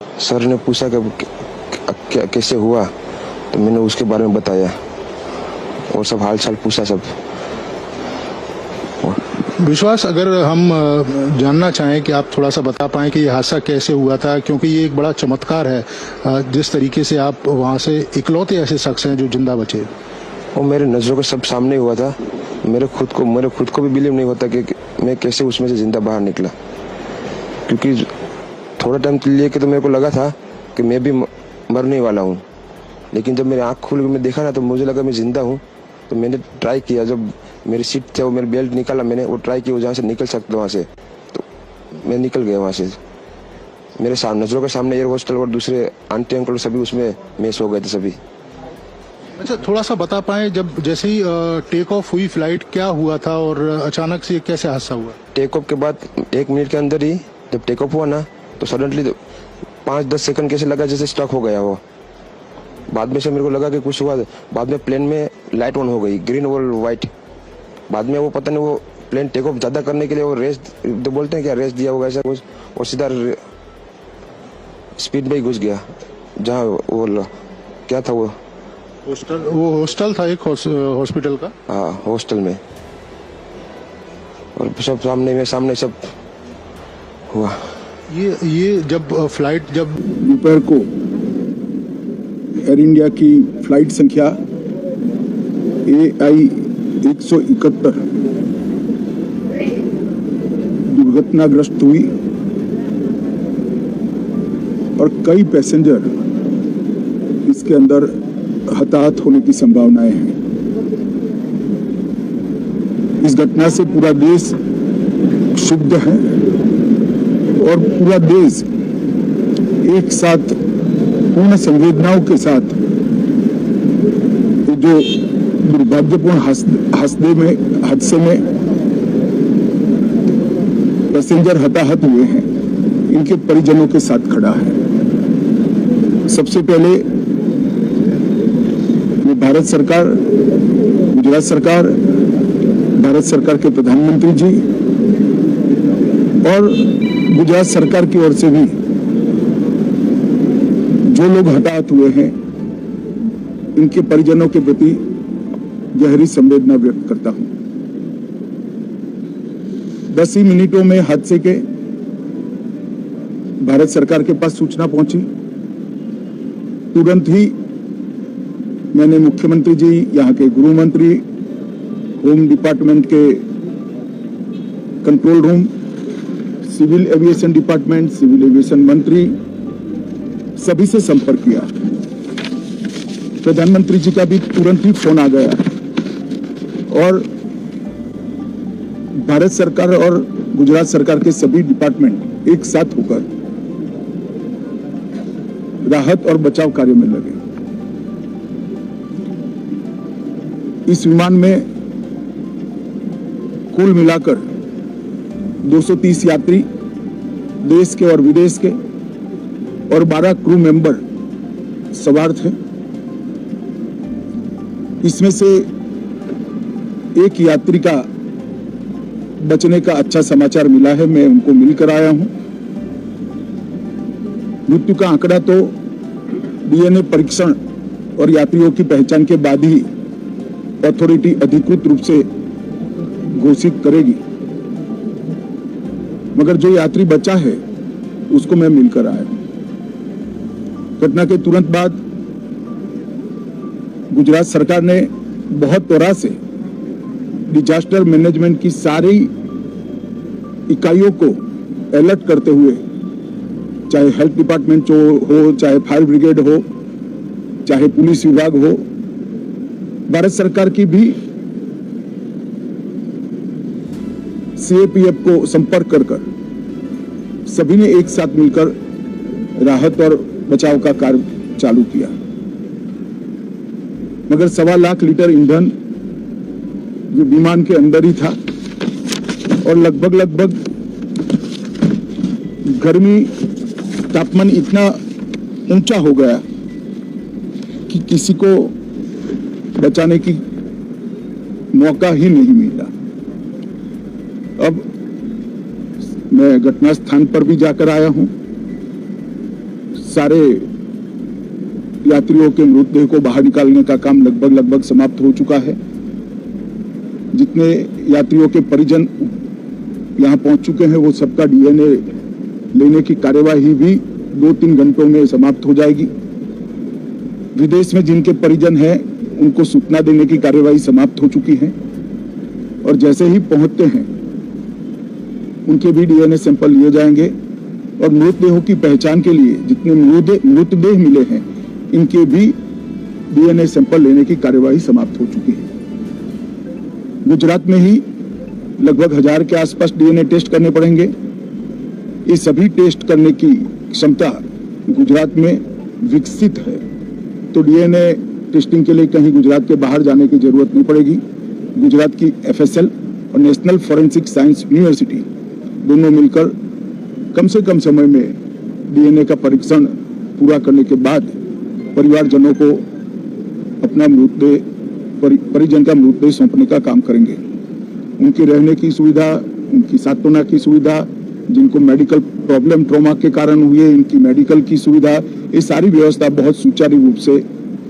Sir ने पूछा कि कैसे हुआ, तो मैंने उसके बारे में बताया और सब हाल चाल पूछा सब। विश्वास, अगर हम जानना चाहें कि आप थोड़ा सा बता पाएं कि ये हादसा कैसे हुआ था, क्योंकि ये एक बड़ा चमत्कार है जिस तरीके से आप वहां से इकलौते ऐसे शख्स हैं जो जिंदा बचे। वो मेरे नज़रों के सब सामने हुआ था। मेरे खुद को भी बिलीव नहीं होता कि मैं कैसे उसमें से जिंदा बाहर निकला, क्योंकि थोड़ा टाइम लेके तो मेरे को लगा था कि मैं भी मरने वाला हूँ, लेकिन जब मेरी आँख खुल के मैं देखा ना तो मुझे लगा मैं जिंदा हूँ। तो मैंने ट्राई किया, जब मेरी सीट थे वो मेरी बेल्ट निकाला, मैंने वो ट्राई किया जहाँ से निकल सकता वहाँ से, तो मैं निकल गया वहाँ से। मेरे सामने नजरों के सामने एयर होस्टल और दूसरे आंटी अंकल सभी उसमें मैच हो गए थे सभी। अच्छा, थोड़ा सा बता पाएं, जब जैसे ही टेक ऑफ हुई फ्लाइट, क्या हुआ था और अचानक से कैसे हादसा हुआ? टेक ऑफ के बाद 1 मिनट के अंदर ही जब टेक ऑफ हुआ ना, तो सडनली 5-10 सेकंड कैसे लगा जैसे स्टक हो गया वो। बाद में से मेरे को लगा कि कुछ हुआ। बाद में प्लेन में लाइट ऑन हो गई, ग्रीन और वाइट। बाद में वो पता नहीं, वो प्लेन टेक ऑफ ज्यादा करने के लिए वो रेस तो बोलते हैं क्या, रेस दिया होगा ऐसा कुछ, और सीधा स्पीड में ही घुस गया जहाँ वो क्या था वो हॉस्टल था, एक हॉस्पिटल का। हाँ, हॉस्टल में। और सब सामने सब हुआ। ये जब फ्लाइट दोपहर को एयर इंडिया की फ्लाइट संख्या AI 171 दुर्घटनाग्रस्त हुई और कई पैसेंजर इसके अंदर हताहत होने की संभावनाएं हैं। इस घटना से पूरा देश क्षुब्ध है और पूरा देश एक साथ पूर्ण संवेदनाओं के साथ जो दुर्भाग्यपूर्ण हादसे में पैसेंजर हताहत हुए हैं, इनके परिजनों के साथ खड़ा है। सबसे पहले मैं भारत सरकार, गुजरात सरकार, भारत सरकार के प्रधानमंत्री जी और गुजरात सरकार की ओर से भी जो लोग हताहत हुए हैं, इनके परिजनों के प्रति गहरी संवेदना व्यक्त करता हूं। 10 ही मिनटों में हादसे के भारत सरकार के पास सूचना पहुंची। तुरंत ही मैंने मुख्यमंत्री जी, यहाँ के गृह मंत्री, होम डिपार्टमेंट के control room, civil aviation department, civil aviation मंत्री, सभी से संपर्क किया। प्रधानमंत्री जी का भी तुरंत ही फोन आ गया और भारत सरकार और गुजरात सरकार के सभी डिपार्टमेंट एक साथ होकर राहत और बचाव कार्य में लगे। इस विमान में कुल मिलाकर 230 यात्री, देश के और विदेश के, और 12 क्रू मेंबर सवार थे। इसमें से एक यात्री का बचने का अच्छा समाचार मिला है, मैं उनको मिलकर आया हूं। मृत्यु का आंकड़ा तो DNA परीक्षण और यात्रियों की पहचान के बाद ही अथॉरिटी अधिकृत रूप से घोषित करेगी, मगर जो यात्री बचा है उसको मैं मिलकर आया हूं। घटना के तुरंत बाद गुजरात सरकार ने बहुत त्वरा से डिजास्टर मैनेजमेंट की सारी इकाइयों को अलर्ट करते हुए, चाहे हेल्थ डिपार्टमेंट हो, चाहे फायर ब्रिगेड हो, चाहे पुलिस विभाग हो, भारत सरकार की भी CAPF को संपर्क कर सभी ने एक साथ मिलकर राहत और बचाव का कार्य चालू किया। मगर 1.25 लाख लीटर ईंधन जो विमान के अंदर ही था और लगभग गर्मी, तापमान इतना ऊंचा हो गया कि किसी को बचाने की मौका ही नहीं मिला। अब मैं घटना स्थान पर भी जाकर आया हूं। सारे यात्रियों के मृतदेह को बाहर निकालने का काम लगभग समाप्त हो चुका है। जितने यात्रियों के परिजन यहाँ पहुंच चुके हैं वो सबका डीएनए लेने की कार्यवाही भी 2-3 घंटों में समाप्त हो जाएगी। विदेश में जिनके परिजन हैं उनको सूचना देने की कार्यवाही समाप्त हो चुकी है और जैसे ही पहुंचते हैं उनके भी डीएनए सैंपल लिए जाएंगे और मृतदेहों की पहचान के लिए जितने मृतदेह मिले हैं इनके भी डीएनए सैंपल लेने की कार्यवाही समाप्त हो चुकी है। गुजरात में ही लगभग 1000 के आसपास डीएनए टेस्ट करने पड़ेंगे। ये सभी टेस्ट करने की क्षमता गुजरात में विकसित है, तो डीएनए टेस्टिंग के लिए कहीं गुजरात के बाहर जाने की जरूरत नहीं पड़ेगी। गुजरात की एफएसएल और नेशनल फॉरेंसिक साइंस यूनिवर्सिटी दोनों मिलकर कम से कम समय में डीएनए का परीक्षण पूरा करने के बाद परिवारजनों को अपना परिजन का मृतदेह सौंपने का काम करेंगे। उनके रहने की सुविधा, उनकी सांत्वना की सुविधा, जिनको मेडिकल प्रॉब्लम ट्रॉमा के कारण हुए इनकी मेडिकल की सुविधा, ये सारी व्यवस्था बहुत सुचारू रूप से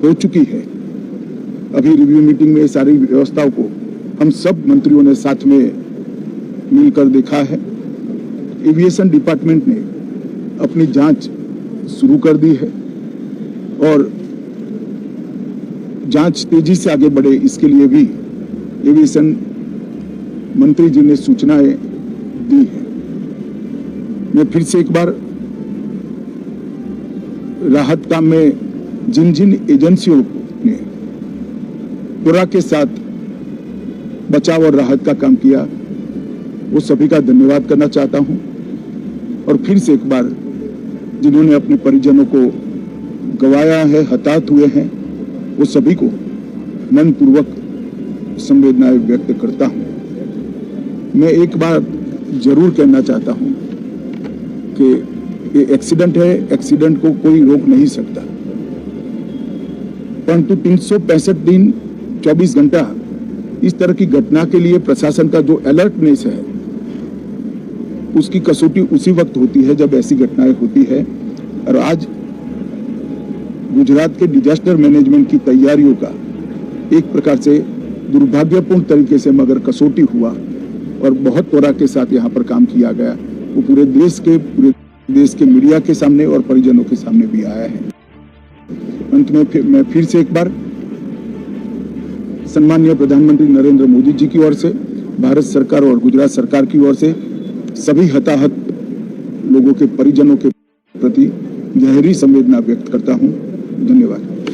हो चुकी है। अभी रिव्यू मीटिंग में सारी व्यवस्थाओं को हम सब मंत्रियों ने साथ में मिलकर देखा है। एविएशन डिपार्टमेंट ने अपनी जांच शुरू कर दी है और जांच तेजी से आगे बढ़े इसके लिए भी एविएशन मंत्री जी ने सूचनाएं दी है। मैं फिर से एक बार राहत काम में जिन जिन एजेंसियों ने पूरा के साथ बचाव और राहत का काम किया वो सभी का धन्यवाद करना चाहता हूं और फिर से एक बार जिन्होंने अपने परिजनों को गंवाया है, हताहत हुए हैं, वो सभी को मनपूर्वक संवेदनाएं व्यक्त करता हूं। मैं एक बात जरूर कहना चाहता हूं कि ये एक्सीडेंट है, एक्सीडेंट को कोई रोक नहीं सकता, परंतु 365 दिन 24 घंटा इस तरह की घटना के लिए प्रशासन का जो अलर्टनेस है उसकी कसौटी उसी वक्त होती है जब ऐसी घटनाएं होती है। और आज गुजरात के डिजास्टर मैनेजमेंट की तैयारियों का एक प्रकार से दुर्भाग्यपूर्ण तरीके से मगर कसौटी हुआ और बहुत त्वरा के साथ यहाँ पर काम किया गया, वो पूरे देश के मीडिया के सामने और परिजनों के सामने भी आया है। अंत में मैं फिर से एक बार सम्माननीय प्रधानमंत्री नरेंद्र मोदी जी की ओर से, भारत सरकार और गुजरात सरकार की ओर से सभी हताहत लोगों के परिजनों के प्रति गहरी संवेदना व्यक्त करता हूं। धन्यवाद।